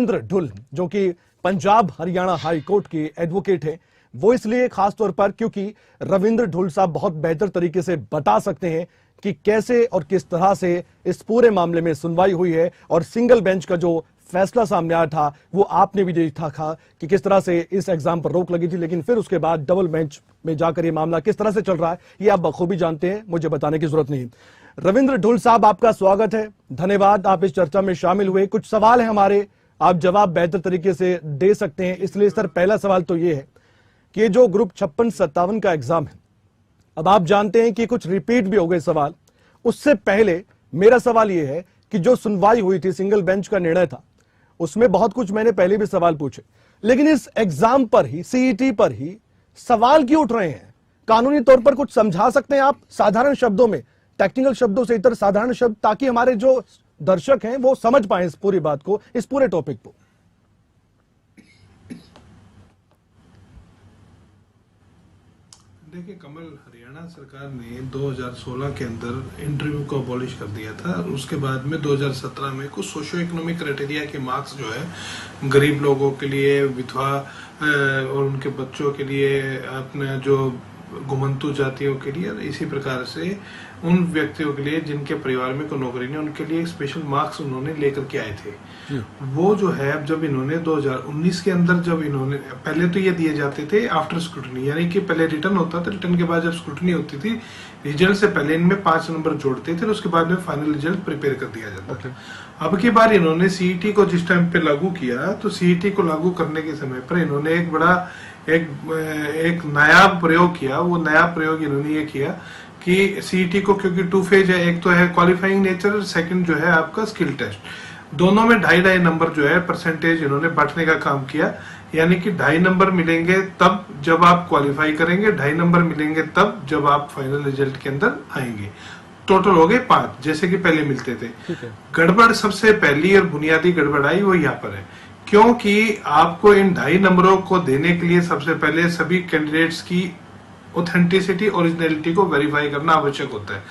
रविंद्र ढुल जो कि Punjab Haryana high court के एडवोकेट हैं, वो इसलिए खास तौर पर क्योंकि रविंद्र ढुल साहब बहुत बेहतर तरीके से बता सकते हैं कि कैसे और किस तरह से इस पूरे मामले में सुनवाई हुई है और सिंगल बेंच का जो फैसला सामने आया था वो आपने भी देखा था कि किस तरह से इस एग्जाम पर रोक लगी थी, लेकिन फिर उसके बाद डबल बेंच में जाकर ये मामला किस तरह से चल रहा है ये आप बखूबी जानते हैं, मुझे बताने की जरूरत नहीं। रविंद्र ढुल साहब, आपका स्वागत है, धन्यवाद आप इस चर्चा में शामिल हुए। कुछ सवाल है हमारे, आप जवाब बेहतर तरीके से दे सकते हैं, इसलिए सर पहला सवाल तो ये है कि जो ग्रुप 56-57 का एग्जाम है, अब आप जानते हैं कि कुछ रिपीट भी हो गए सवाल। उससे पहले मेरा सवाल यह है कि जो सुनवाई हुई थी, सिंगल बेंच का निर्णय था, उसमें बहुत कुछ मैंने पहले भी सवाल पूछे, लेकिन इस एग्जाम पर ही, सीईटी पर ही सवाल क्यों उठ रहे हैं? कानूनी तौर पर कुछ समझा सकते हैं आप साधारण शब्दों में, टेक्निकल शब्दों से इतर साधारण शब्द, ताकि हमारे जो दर्शक हैं वो समझ पाए इस पूरी बात को, इस पूरे टॉपिक को। देखिए कमल, हरियाणा सरकार ने 2016 के अंदर इंटरव्यू को अबॉलिश कर दिया था और उसके बाद में 2017 में कुछ सोशियो इकोनॉमिक क्राइटेरिया के मार्क्स जो है गरीब लोगों के लिए, विधवा और उनके बच्चों के लिए, अपने जो घुमंतु जातियों के लिए, इसी प्रकार से उन व्यक्तियों के लिए जिनके परिवार में कोई नौकरी नहीं, उनके लिए स्पेशल मार्क्स उन्होंने लेकर के आए थे। वो जो है अब जब इन्होंने 2019 के अंदर, जब इन्होंने पहले तो ये दिए जाते थे आफ्टर स्क्रूटनी, यानी कि पहले रिटर्न होता था, रिटर्न के बाद जब स्क्रूटनी होती थी, रिजल्ट से पहले इनमें 5 नंबर जोड़ते थे और उसके बाद में फाइनल रिजल्ट प्रिपेयर कर दिया जाता था। अब की बार इन्होंने सीईटी को जिस टाइम पे लागू किया, तो सीईटी को लागू करने के समय पर इन्होंने एक बड़ा एक नया प्रयोग किया। वो नया प्रयोग इन्होंने ये किया कि सीईटी को, क्योंकि 2 फेज है, एक तो है क्वालिफाइंग नेचर, सेकंड जो है आपका स्किल टेस्ट, दोनों में 2.5 नंबर जो है परसेंटेज इन्होंने बांटने का काम किया। यानी कि 2.5 नंबर मिलेंगे तब जब आप क्वालिफाई करेंगे, 2.5 नंबर मिलेंगे तब जब आप फाइनल रिजल्ट के अंदर आएंगे। टोटल हो गए 5, जैसे कि पहले मिलते थे। गड़बड़ सबसे पहली और बुनियादी गड़बड़ आई वो यहाँ पर है, क्योंकि आपको इन 2.5 नंबरों को देने के लिए सबसे पहले सभी कैंडिडेट्स की ऑथेंटिसिटी, ओरिजिनलिटी को वेरीफाई करना आवश्यक होता है,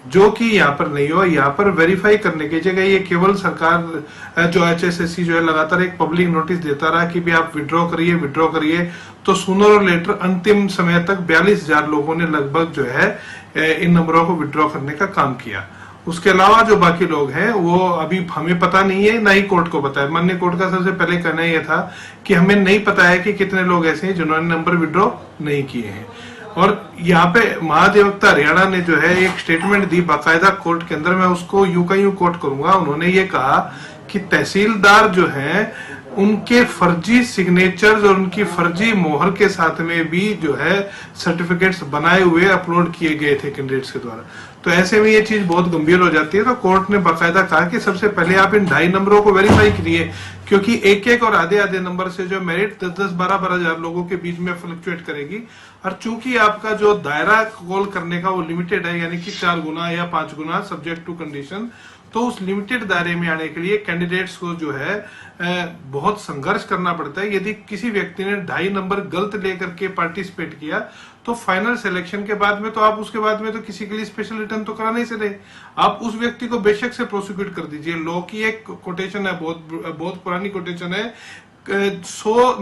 जो कि यहाँ पर नहीं हो। यहाँ पर वेरीफाई करने की जगह ये केवल सरकार जो HSSC जो है लगातार एक पब्लिक नोटिस देता रहा कि भी आप विड्रॉ करिए, तो सूनर और लेटर अंतिम समय तक 42,000 लोगों ने लगभग जो है इन नंबरों को विड्रॉ करने का काम किया। उसके अलावा जो बाकी लोग हैं वो अभी हमें पता नहीं है, ना ही कोर्ट को पता है। माननीय कोर्ट का सबसे पहले कहना यह था कि हमें नहीं पता है कि कितने लोग ऐसे हैं जिन्होंने नंबर विड्रॉ नहीं किए हैं। और यहाँ पे महाधिवक्ता हरियाणा ने जो है एक स्टेटमेंट दी बाकायदा कोर्ट के अंदर, मैं उसको यूं का यूं कोट करूंगा। उन्होंने ये कहा कि तहसीलदार जो है उनके फर्जी सिग्नेचर्स और उनकी फर्जी मोहर के साथ में भी जो है सर्टिफिकेट्स बनाए हुए अपलोड किए गए थे कैंडिडेट्स के द्वारा। तो ऐसे में ये चीज बहुत गंभीर हो जाती है। तो कोर्ट ने बाकायदा कहा कि सबसे पहले आप इन 2.5 नंबरों को वेरीफाई करिए, क्योंकि एक और आधे नंबर से जो मेरिट 10-10, 12-12 हजार लोगों के बीच में फ्लक्चुएट करेगी। और चूंकि आपका जो दायरा कॉल करने का वो लिमिटेड है, यानी कि 4 गुना या 5 गुना सब्जेक्ट टू कंडीशन, तो उस लिमिटेड दायरे में आने के लिए कैंडिडेट्स को जो है बहुत संघर्ष करना पड़ता है। यदि किसी व्यक्ति ने 2.5 नंबर गलत लेकर के पार्टिसिपेट किया, तो फाइनल सिलेक्शन के बाद में तो आप उसके बाद में तो किसी के लिए स्पेशल रिटर्न तो करा नहीं सकते। आप उस व्यक्ति को बेशक से प्रोसिक्यूट कर दीजिए। लॉ की एक कोटेशन है, बहुत पुरानी कोटेशन है, 100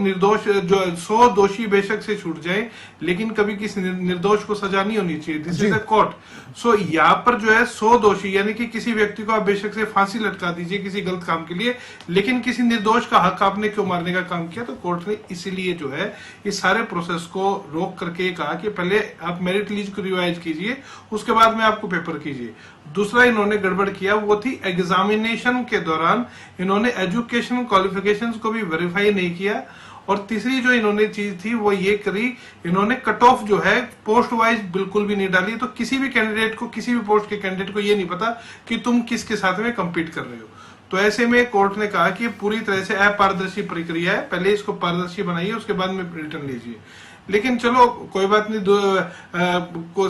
दोषी बेशक से छूट जाए, लेकिन कभी किसी निर्दोष को सजा नहीं होनी चाहिए। This is the court. So यहाँ पर जो है 100 दोषी, यानी कि किसी व्यक्ति को आप बेशक से फांसी लटका दीजिए किसी गलत काम के लिए, लेकिन किसी निर्दोष का हक आपने क्यों मारने का काम किया? तो कोर्ट ने इसीलिए जो है इस सारे प्रोसेस को रोक करके कहा कि पहले आप मेरिट लिस्ट को रिवाइज कीजिए, उसके बाद में आपको पेपर कीजिए। दूसरा इन्होंने गड़बड़ किया वो थी एग्जामिनेशन के दौरान इन्होंने एजुकेशन क्वालिफिकेशंस को भी वेरीफाई नहीं किया। और तीसरी जो इन्होंने चीज थी वो ये करी, इन्होंने कट ऑफ जो है पोस्ट वाइज बिल्कुल भी नहीं डाली। तो किसी भी कैंडिडेट को, किसी भी पोस्ट के कैंडिडेट को ये नहीं पता कि तुम किसके साथ में कंपीट कर रहे हो। तो ऐसे में कोर्ट ने कहा कि पूरी तरह से अपारदर्शी प्रक्रिया है, पहले इसको पारदर्शी बनाइए, उसके बाद में रिटर्न लीजिए। लेकिन चलो कोई बात नहीं,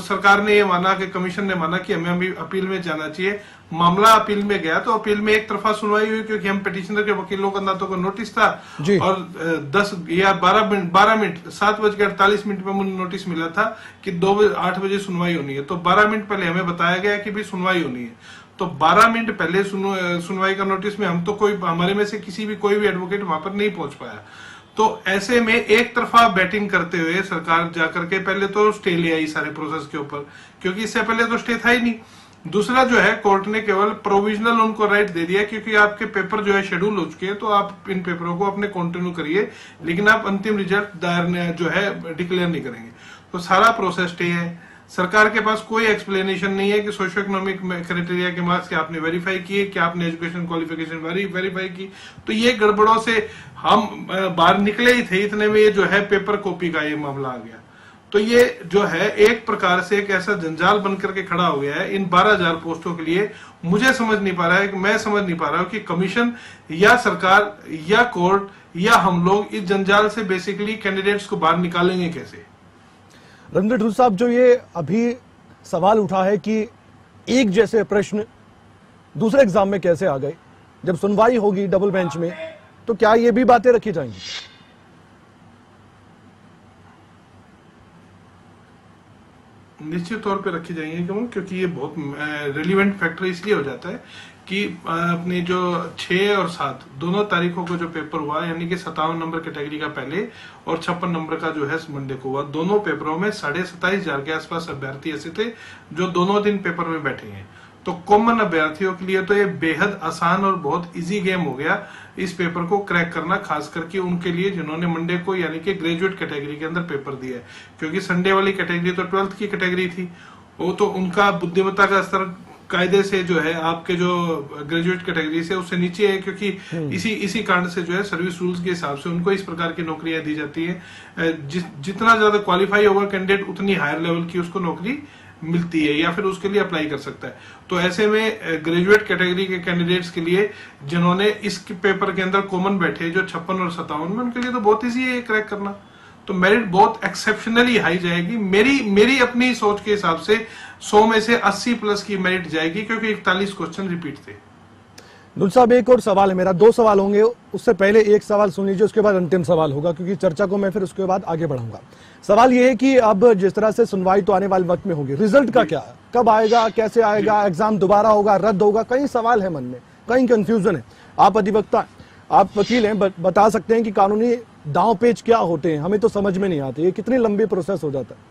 सरकार ने ये माना कि कमीशन ने माना कि हमें अभी अपील में जाना चाहिए। मामला अपील में गया तो अपील में एक तरफा सुनवाई हुई, क्योंकि हम पिटिशनर के वकीलों का ना तो नोटिस था और 10 या 12 मिनट 7:48 में मुझे नोटिस मिला था कि 8 बजे सुनवाई होनी है। तो 12 मिनट पहले हमें बताया गया कि भी सुनवाई होनी है। तो 12 मिनट पहले सुनवाई का नोटिस में हम तो हमारे में से कोई भी एडवोकेट वहां पर नहीं पहुंच पाया। तो ऐसे में एक तरफा बैटिंग करते हुए सरकार जाकर के पहले तो स्टे ले आई सारे प्रोसेस के ऊपर, क्योंकि इससे पहले तो स्टे था ही नहीं। दूसरा जो है, कोर्ट ने केवल प्रोविजनल उनको राइट दे दिया, क्योंकि आपके पेपर जो है शेड्यूल हो चुके हैं, तो आप इन पेपरों को अपने कंटिन्यू करिए, लेकिन आप अंतिम रिजल्ट दायर जो है डिक्लेयर नहीं करेंगे। तो सारा प्रोसेस स्टे है। सरकार के पास कोई एक्सप्लेनेशन नहीं है कि सोशो इकोनॉमिक क्राइटेरिया के मार्क्स क्या आपने वेरीफाई किए, क्या आपने एजुकेशन क्वालिफिकेशन वेरीफाई की। तो ये गड़बड़ों से हम बाहर निकले ही थे, इतने में ये जो है पेपर कॉपी का ये मामला आ गया। तो ये जो है एक प्रकार से एक ऐसा जंजाल बनकर के खड़ा हो गया है इन 12,000 पोस्टों के लिए। मुझे समझ नहीं पा रहा है, मैं समझ नहीं पा रहा हूं कि कमीशन या सरकार या कोर्ट या हम लोग इस जंजाल से बेसिकली कैंडिडेट्स को बाहर निकालेंगे कैसे। रविंद्र ढुल साहब, जो ये अभी सवाल उठा है कि एक जैसे प्रश्न दूसरे एग्जाम में कैसे आ गए, जब सुनवाई होगी डबल बेंच में, तो क्या ये भी बातें रखी जाएंगी? निश्चित तौर पे रखी जाएंगी, क्योंकि ये बहुत रिलेवेंट फैक्टर इसलिए हो जाता है कि अपने जो 6 और 7 दोनों तारीखों को जो पेपर हुआ, यानी कि 57 नंबर कैटेगरी का पहले और 56 नंबर का जो है मंडे को हुआ, दोनों पेपरों में 27,500 के आसपास अभ्यर्थी ऐसे थे जो दोनों दिन पेपर में बैठे हैं। तो कॉमन अभ्यर्थियों के लिए तो ये बेहद आसान और बहुत इजी गेम हो गया इस पेपर को क्रैक करना, खास करके उनके लिए जिन्होंने मंडे को यानी कि ग्रेजुएट कैटेगरी के अंदर पेपर दिया है। क्योंकि संडे वाली कैटेगरी तो 12th की कैटेगरी थी, वो तो उनका बुद्धिमत्ता का स्तर कायदे से जो है आपके जो ग्रेजुएट कैटेगरी से उससे नीचे है, क्योंकि इसी कारण से जो है सर्विस रूल्स के हिसाब से उनको इस प्रकार की नौकरियां दी जाती है। जितना ज्यादा क्वालिफाई होगा कैंडिडेट, उतनी हायर लेवल की उसको नौकरी मिलती है या फिर उसके लिए अप्लाई कर सकता है। तो ऐसे में ग्रेजुएट कैटेगरी के कैंडिडेट्स के लिए जिन्होंने इस पेपर के अंदर कॉमन बैठे जो 56 और 57 में, उनके लिए तो बहुत ईजी है क्रैक करना। तो मेरिट बहुत एक्सेप्शनली हाई जाएगी। मेरी अपनी सोच के हिसाब से 100 में से 80 प्लस की मेरिट जाएगी, क्योंकि 41 क्वेश्चन रिपीट थे। ढुल साहब, एक और सवाल है मेरा, 2 सवाल होंगे, उससे पहले एक सवाल सुन लीजिए, उसके बाद अंतिम सवाल होगा, क्योंकि चर्चा को मैं फिर उसके बाद आगे बढ़ाऊंगा। सवाल ये है कि अब जिस तरह से सुनवाई तो आने वाले वक्त में होगी, रिजल्ट का क्या, कब आएगा, कैसे आएगा, एग्जाम दोबारा होगा, रद्द होगा, कई सवाल है मन में, कई कंफ्यूजन है। आप अधिवक्ता, आप वकील हैं, बता सकते हैं कि कानूनी दांव पेच क्या होते हैं? हमें तो समझ में नहीं आते, ये कितनी लंबी प्रोसेस हो जाता है।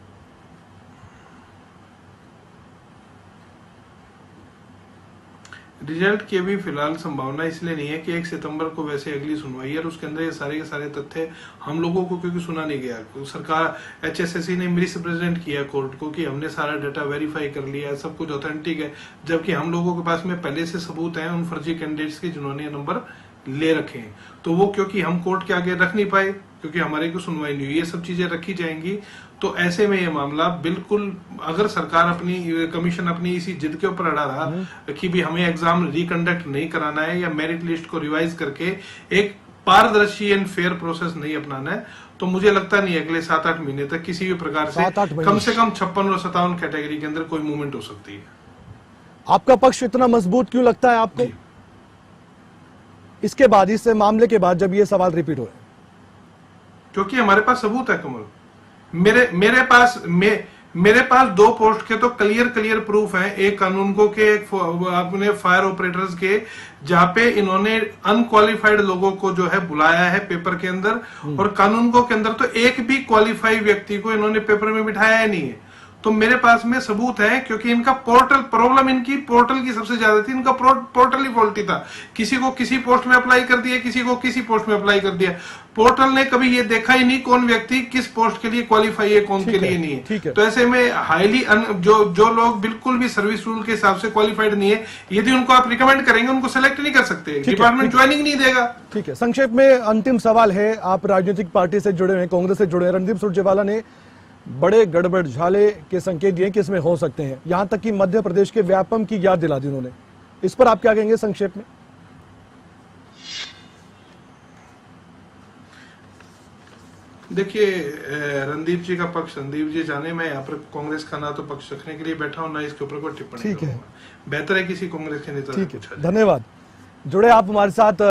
रिजल्ट की भी फिलहाल संभावना इसलिए नहीं है कि 1 सितंबर को वैसे अगली सुनवाई है और उसके अंदर ये सारे के सारे तथ्य हम लोगों को क्योंकि सुना नहीं गया। सरकार HSSC ने मिसरिप्रेजेंट किया कोर्ट को कि हमने सारा डाटा वेरीफाई कर लिया है, सब कुछ ऑथेंटिक है, जबकि हम लोगों के पास में पहले से सबूत है उन फर्जी कैंडिडेट्स के जिन्होंने नंबर ले रखे हैं। तो वो क्योंकि हम कोर्ट के आगे रख नहीं पाए, क्योंकि हमारे को सुनवाई नहीं हुई, ये सब चीजें रखी जाएंगी। तो ऐसे में ये मामला बिल्कुल, अगर सरकार कमीशन अपनी इसी जिद के ऊपर अड़ा रहा कि भी हमें एग्जाम रिकंडक्ट नहीं कराना है या मेरिट लिस्ट को रिवाइज करके एक पारदर्शी एंड फेयर प्रोसेस नहीं अपनाना है, तो मुझे लगता नहीं अगले 7-8 महीने तक किसी भी प्रकार से कम 56 और 57 कैटेगरी के अंदर कोई मूवमेंट हो सकती है। आपका पक्ष इतना मजबूत क्यों लगता है आपको इसके बाद, इस मामले के बाद जब ये सवाल रिपीट हो रहे हैं? क्योंकि हमारे पास सबूत है कमल। मेरे पास 2 पोस्ट के तो क्लियर प्रूफ हैं, एक कानून को के एक अपने फायर ऑपरेटर्स के, जहां पे इन्होंने अनक्वालिफाइड लोगों को जो है बुलाया है पेपर के अंदर, और कानून को के अंदर तो एक भी क्वालिफाइड व्यक्ति को इन्होंने पेपर में बिठाया ही नहीं है। तो मेरे पास में सबूत है, क्योंकि इनका पोर्टल प्रॉब्लम, इनकी पोर्टल की सबसे ज्यादा थी, इनका पोर्टल ही फॉल्टी था। किसी को किसी पोस्ट में अप्लाई कर दिया, किसी को किसी पोस्ट में अप्लाई कर दिया। पोर्टल ने कभी ये देखा ही नहीं कौन व्यक्ति किस पोस्ट के लिए क्वालिफाई है, कौन के लिए नहीं है। तो ऐसे में हाईली जो लोग बिल्कुल भी सर्विस रूल के हिसाब से क्वालिफाइड नहीं है, यदि उनको आप रिकमेंड करेंगे उनको सेलेक्ट नहीं कर सकते, डिपार्टमेंट ज्वाइनिंग नहीं देगा। ठीक है, संक्षेप में अंतिम सवाल है, आप राजनीतिक पार्टी से जुड़े हैं, कांग्रेस से जुड़े हैं, रणदीप सुरजेवाला ने बड़े गड़बड़झाले के संकेत दिए कि इसमें हो सकते हैं, यहां तक कि मध्य प्रदेश के व्यापम की याद दिला दी उन्होंने। इस पर आप क्या कहेंगे संक्षेप में? देखिए, रणदीप जी का पक्ष रणदीप जी जाने, मैं यहाँ पर कांग्रेस का ना तो पक्ष रखने के लिए बैठा हूं, ना इसके ऊपर कोई टिप्पणी। ठीक है, बेहतर है किसी कांग्रेस के नेता से पूछा जाए। धन्यवाद, जुड़े आप हमारे साथ।